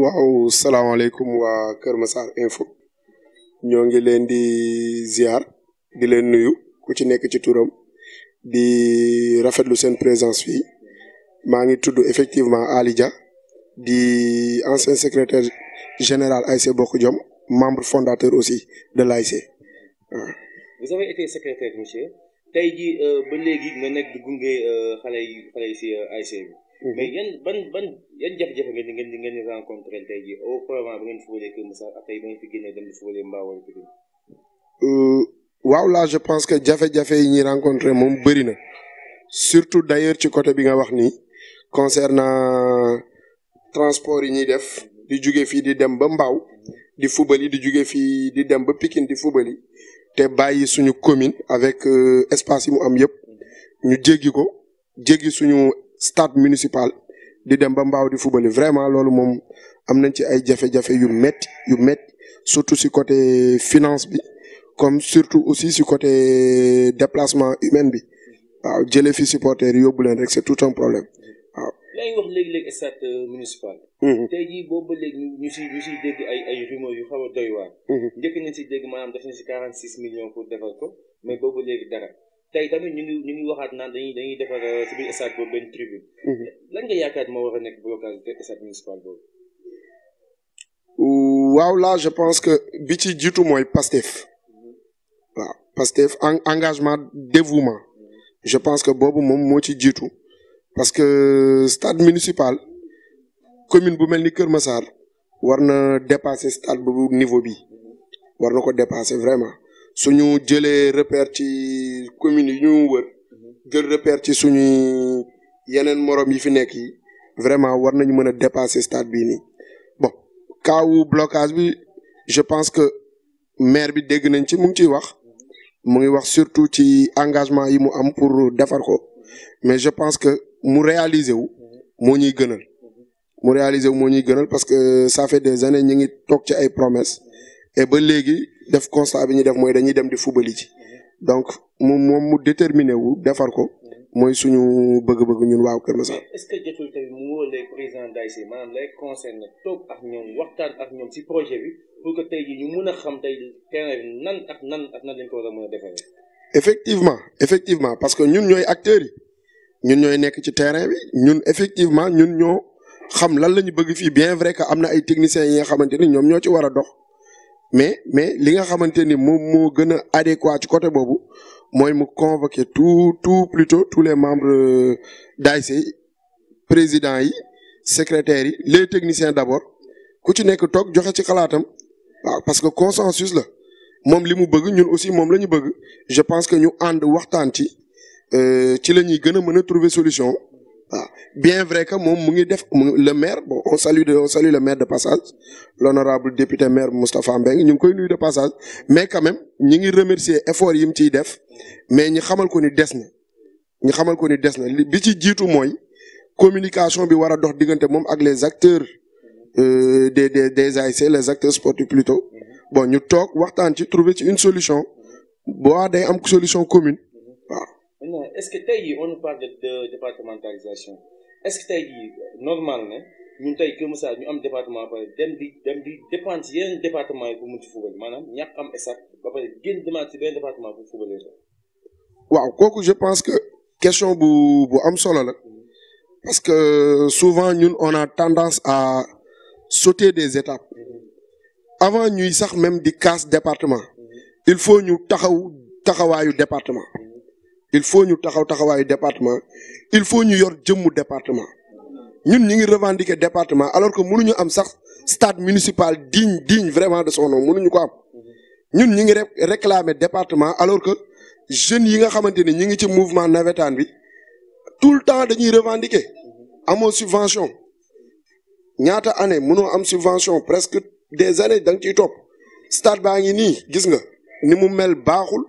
waaw salaamaaleykum waa Kër Massar Info ñoo ngi leen di ziar di leen nuyu ku ci nekk ci turam di rafetlu seen présence fii maa ngi tudd effectivement Ali Dia di ancien secrétaire général ASC Bokk Jom membre fondateur aussi de l'ASC. Vous avez été secrétaire monsieur tey jii ba léegi nga nekk di gunge xale yi si ASC bi. mais yan jafe-jafe ngeen di rencontré tey jii au moment ba ngeen fubalee Kër Massar ak tey ba ngeen fi génnee dem di fubalee Mbao wala Pikine. waaw là je pense que jafe-jafe yi ñuy rencontré moom bëri na surtout d'ailleurs ci côté bi nga wax nii concernant transport yi ñuy def di jóge fii di dem ba Mbao di fubali di jóge fii di dem ba Pikine di fubali te bàyyi suñu commune avec espace yi mu am yëpp ñu jéggi suñu stade municipal di dem ba Mbao di fubali vraiment loolu moom am nañ ci ay jafe-jafe yu metti surtout si côté finance bi comme surtout aussi si côté déplacement humain bi waaw jëlee fi supporters yi yóbbu leen rek c'est tout un problème waaw. yaa ngi wax léegi stade municipal. tey jii boobu ba léegi ñu siy dégg ay rumeurs yu xaw a doy waar. njëkk nañ si dégg maanaam def na si 46 millions pour defar ko mais boobu léegi dara. tey tamit ñu ngi waxaat naan dañuy defar si biir stade boobu benn tribune. lan nga yaakaar moo war a nekk blocage de stade municipal boobu. waaw là je pense que bi ci jiitu mooy Pastef. waaw Pastef engagement dévouement. je pense que boobu moom moo ci jiitu. parce que stade municipal commune bu mel ni Kër Massar war na dépasser stade bu niveau bi war na ko dépasser vraiment. suñu jëlee repère ci communes yi ñu wër jël repère ci suñu yeneen morom yi fi nekk yi vraiment war nañu mën a dépasser stade bii nii bon kaawu blocage bi je pense que maire bi dégg nañ ci mu ngi ciy wax mu ngi wax surtout ci engagement yi mu am pour defar ko mais je pense que mu réaliser wu moo ñuy gënal parce que ça fait des années ñu ngi toog ci ay promesses et ba léegi def constat bi ñu def mooy dañuy dem di fubali ci donc moom mu déterminé wu defar ko mooy suñu bëgg-bëgg ñun waaw Kër Massar. est-ce que jotul tamit mu woo les présidents d'ASC maanaam lay concerné toog ak ñoom waxtaan ak ñoom ci projet bi pour que tey jii ñu mën a xam tey terrain bi nan lañ ko war a mën a defee. effectivement parce que ñun ñooy acteurs yi ñun ñooy nekk ci terrain bi ñun effectivement ñun ñoo xam lan la ñu bëgg fii bien vrai que am na ay techniciens yi nga xamante ni ñoom ñoo ci war a dox. mais li nga xamante ni moom moo gën a adéquat ci côté boobu mooy mu convoquer plutôt tous les membres d'ASC présidents yi secrétaires yi les techniciens d'abord ku ci nekk toog joxe ci xalaatam waaw parce que consensus la moom li mu bëgg ñun aussi moom la ñu bëgg je pense que ñu ànd waxtaan ci la ñuy gën a mën a trouver solution waaw bien vrai que moom mu ngi def le maire bon on salue le maire de passage l'honorable député maire Moustapha Mbengue ñu ngi koy nuyu de passage mais quand même ñi ngi remercier effort yi mu ciy def mais ñi xamal ko ni des na bi ci jiitu mooy communication bi war a dox diggante moom ak les acteurs des ASC les acteurs sportifs plutôt bon ñu toog waxtaan ci trouver ci une solution boo day am solution commune waaw. maintenant est-ce que tey jii on parle de départementalisation est-ce que tey jii normal na ñun tey Kër Massar ñu am département ba pare dem di dépendre ci yeneen département yi pour mu ci fubal maanaam ñàkk am stade ba pare génn demande ci benn département pour fubalee ko. waaw kooku je pense que question bu am solo la parce que souvent ñun on a tendance à sauter des étapes avant ñuy sax même di casse département il faut ñu taxawaayu département. il faut ñu taxawaayu département il faut ñu yor jëmmu département ñun ñi ngi revendiquer département alors que mënuñu am sax stade municipal digne vraiment de son nom mënuñu ko am ñun ñi ngi réclamer département alors que jeunes yi nga xamante ni ñi ngi ci mouvement navétane bi tout le temps dañuy revendiquer amoo subvention ñaata année mënoo am subvention presque des années da nga ciy topp stade baa ngi nii gis nga ni mu mel baaxul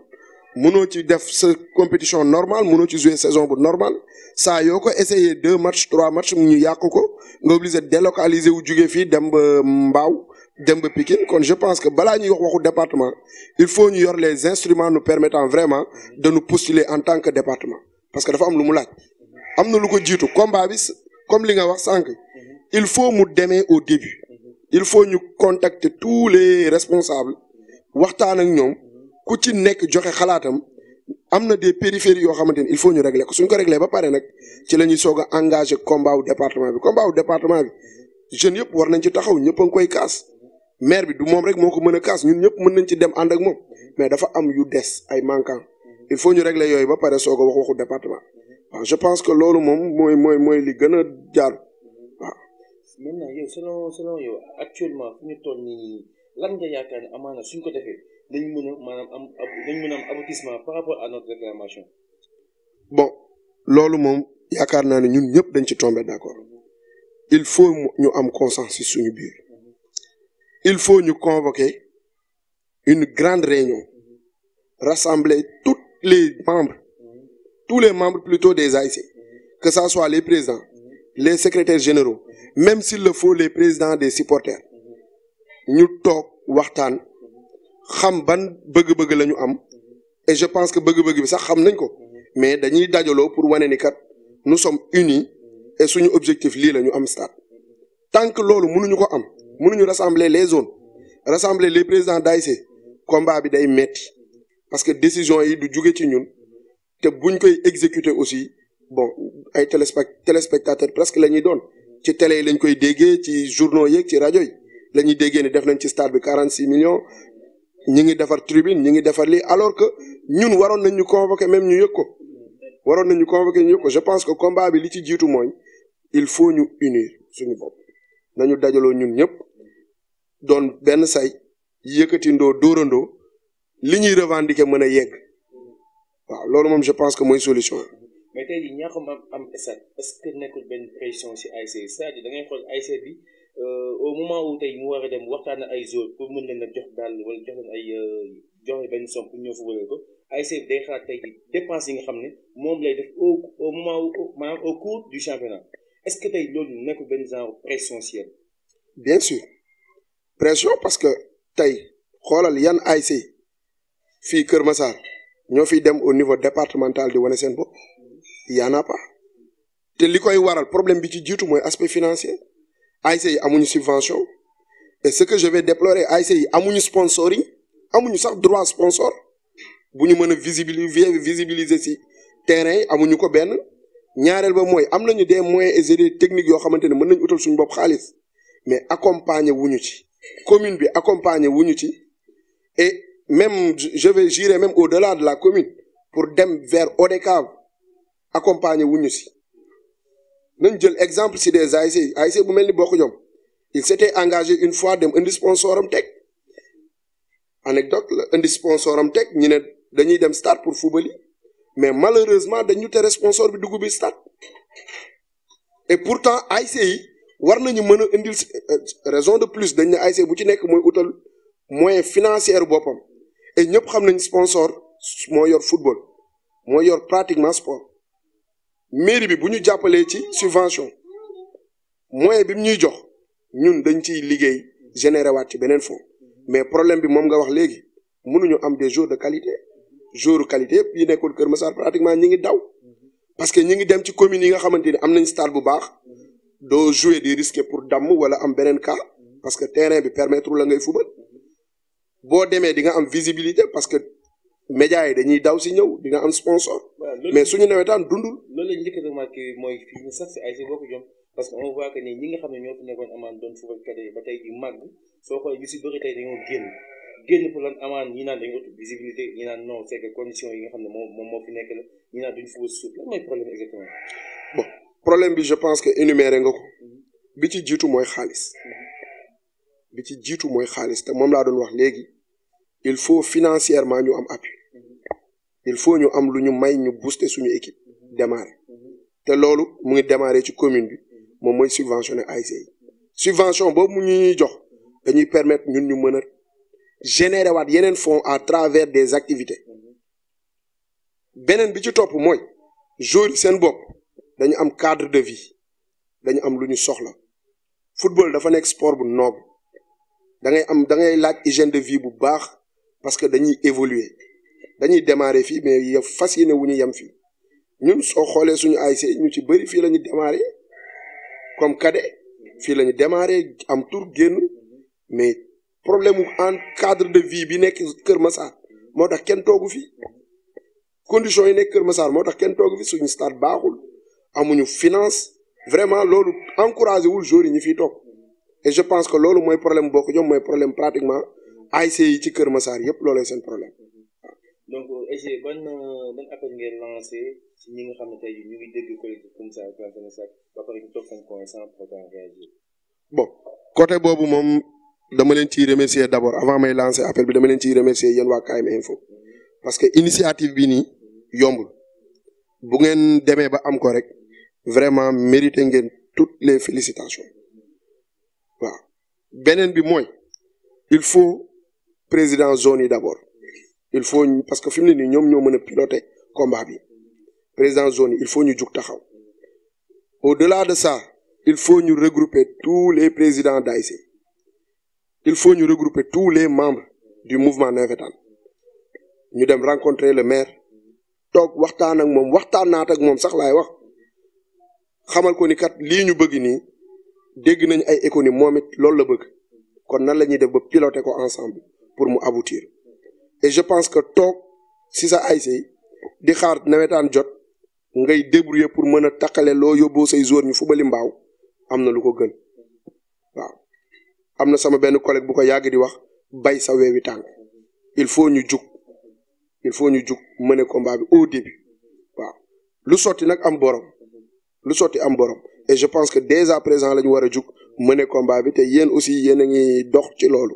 mënoo ci def sa compétition normale mënoo ci jouer saison bu normale saa yoo ko essayer 2 matchs 3 matchs mu ñu yàq ko nga obligé délocaliser wu jóge fii dem ba Mbao dem ba Pikine kon je pense que balaa ñuy wax waxu département il faut ñu yor les instruments nous permettant vraiment de nous postuler en tant que département parce que dafa am lu mu laaj am na lu ko jiitu combat bi comme li nga wax sànq il faut mu demee au début il faut ñu contacter tous les responsables waxtaan ak ñoom ku ci nekk joxe xalaatam am na des périphéries yoo xamante ni il faut ñu régler ko suñ ko régler ba pare nag ci la ñuy soog a engagé combat wu département bi jeunes yëpp war nañ ci taxaw ñëpp a ngi koy kaas maire bi du moom rek moo ko mën a kaas ñun ñëpp mën nañ ci dem ànd ak moom mais dafa am yu des ay manquant il faut ñu régler yooyu ba pare soog a waxu département waaw je pense que loolu moom mooy li gën a jaar waaw. maintenant yow selon yow actuellement fu ñu toll nii lan nga yaakaar ne amaana suñ ko defee dañ mën a maanaam am aboutissement par rapport à notre réclamation. bon loolu moom yaakaar naa ne ñun ñëpp dañ ci tomber d'accord il faut ñu am consensus suñu biir il faut ñu convoquer une grande réunion rassembler tous les membres plutôt des AIC que ça soit les présidents les secrétaires généraux même s'il le faut les présidents des supporters ñu toog waxtaan xam ban bëgg-bëgg la ñu am et je pense que bëgg-bëgg bi sax xam nañ ko mais dañuy dajaloo pour wane ni kat nous sommes unis et suñu objectif lii la ñu am stade tant que loolu mënuñu ko am mënuñu rassembler les zones rassembler les présidents d'AIC combat bi day metti parce que décision yi du jóge ci ñun te buñ koy exécuter aussi bon ay téléspectateurs presque la ñuy doon ci télé yi lañ koy déggee ci journaux yeeg ci rajo yi la ñuy déggee ni def nañ ci stade bi 46 millions ñi ngi defar tribune ñi ngi defar lii alors que ñun waroon nañ ñu convoquer même ñu yëg ko je pense que combat bi li ci jiitu mooy il faut ñu unir suñu bopp nañu dajaloo ñun ñëpp doon benn say yëkkatindoo dóorandoo li ñuy revendiquer mën a yegg waaw loolu moom je pense que mooy solution. mais tey jii ñaa xam am stade est-ce que nekkul benn pression ci AIC c'est-à-dire da ngay xool AIC bi au moment où tey mu war a dem waxtaan ay joueurs pour mën leen a jox daal wala jox leen ay joxe benn somme pour ñëw football ko AIC bi day xaar tey jii dépense yi nga xam ne moom lay def au moment où maanaam au cours du championnat est-ce que tey loolu nekkul benn genre pression ci yéen. bien sûr pression parce que tey xoolal yan AIC fii Kër Massar ñoo fiy dem au niveau départemental di wane seen bopp y en a pas te li koy waral problème bi ci jiitu mooy aspect financier AIC yi amuñu subvention et ce que je vais déplorer AIC yi amuñu sponsoring amuñu sax droit sponsor bu ñu mën a visibiliser ci terrain yi amuñu ko benn ñaareel ba mooy am nañu des moyens et des techniques yoo xamante ne mën nañu utal suñu bopp xaalis mais accompagner wuñu ci commune bi accompagner wuñu ci et même j'irai même au-delà de la commune pour dem vers ODCAV accompagner wuñu si nañ jël exemple si des AIC bu mel ni Bokk Jom il s'était engagé une fois dem indi sponsoram teg anecdote la indi sponsoram teg ñu ne dañuy dem stade pour football yi mais malheureusement dañu tere sponsor bi dugg bi stade et pourtant AIC yi war nañu mën a indil raison de plus dañ ne AIC bu ci nekk mooy utal moyen financier boppam et ñëpp xam nañ sponsor moo yor football moo yor pratiquement sport mairie bi bu ñu jàppalee ci subvention moyen bi mu ñuy jox ñun dañ ciy liggéey générer waat ci beneen fonds mais problème bi moom nga wax léegi mënuñu am des joueurs de qualité joueurs de qualité yëpp yi nekkul Kër Massar pratiquement ñi ngi daw parce que ñi ngi dem ci communes yi nga xamante ni am nañ stade bu baax doo jouer di risquer pour damm wala am beneen cas parce que terrain bi permettre la ngay fubal boo demee di nga am visibilité parce que médias yi dañuy daw si ñëw di nga am sponsor mais suñu nawetaan dundul. loolu la ñu njëkk a remarqué mooy fii ñu sax si AIC Bokk Jom parce que on voit que ni ñi nga xam ne ñoo fi nekkoon amaan doon fubal cadet ba tey di màgg soo xoolee ñu si bëri tey dañoo génn pour lan amaan ñi naan dañu ëpp visibilité ñi naan non c'est que conditions yi nga xam ne moom moo fi nekk la ñi naan duñu fubal suuf lan mooy problème exactement. bon problème bi je pense que énuméré nga ko bi ci jiitu mooy xaalis te moom laa doon wax léegi il faut financièrement ñu am appui il faut ñu am lu ñu may ñu booster suñu équipe démarrer te loolu mu ngi démarrer ci commune bi moom mooy subventionner AIC yi subvention boobu mu ñuy jox dañuy permettre ñun ñu mën a générer waat yeneen fonds à travers des activités beneen bi ci topp mooy joueurs yi seen bopp dañu am cadre de vie dañu am lu ñu soxla football dafa nekk sport bu noble da ngay laaj hygiène de vie bu baax parce que dañuy évoluer dañuy démarrer fii mais yow fas yéene wu ñu yem fii ñun soo xoolee suñu AIC ñu ci bëri fii la ñu démarrer comme cadet fii la ñu démarrer am tour génn mais problème en cadre de vie bi nekk Kër Massar moo tax kenn toogu fi conditions yi nekk Kër Massar moo tax kenn toogu fi suñu stade baaxul amuñu finance vraiment loolu encouragé wul joueurs yi ñu fiy toog et je pense que loolu mooy problème bokk ñoom mooy problème pratiquement ASC yi ci Kër Massar yëpp loolooy seen problème. donc EG ban appel ngeen lancé ci ñi nga xam ne tey ñu ngi dégg collectif comme ça ba pare ñu toog seen coin sans pourtant réagir. bon côté boobu moom dama leen ciy remercier d' abord avant may lancer appel bi dama leen ciy remercier yéen waa KM Info parce que initiative bi nii yombul bu ngeen demee ba am ko rek vraiment mérité ngeen toutes les félicitations waaw beneen bi mooy il faut président zone yi d' abord il faut parce que fi mu ne nii ñoom ñoo mën a piloter combat bi président zone yi il faut ñu jug taxaw au-delà de ça il faut ñu regrouper tous les présidents d'ASC il faut ñu regrouper tous les membres du mouvement navétane ñu dem rencontrer le maire toog waxtaan ak moom waxtaan naat ak moom sax laay wax xamal ko ni kat lii ñu bëgg nii dégg nañ ay économie moom it loolu la bëgg kon nan la ñuy def ba piloter ko ensemble pour mu aboutir et je pense que toog si sa ASC di xaar nawetaan jot ngay débrouiller pour mën a taqale loo yóbboo say joueurs ñu fubali mbaaw am na lu ko gën waaw am na sama benn collègue bu ko yàgg di wax bay sa weewi tànk il faut ñu jug mener combat bi au début waaw lu sotti nag am borom lu sotti am borom et je pense que dès à présent la ñu war a jug mener combat bi te yéen aussi yéen a ngi dox ci loolu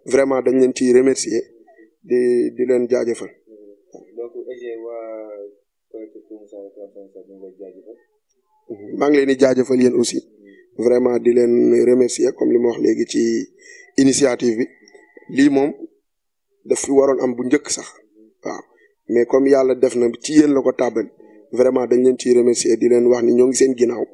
vraiment dañ leen ciy remercier di leen jaajëfal. donc waa maa ngi leen di jaajëfal yéen aussi vraiment di leen remercier comme li ma wax léegi ci initiative bi lii moom daf fi waroon am bu njëkk sax waaw mais comme yàlla def na ci yéen la ko tàbbal vraiment dañ leen ciy remercier di leen wax ni ñoo ngi seen ginnaaw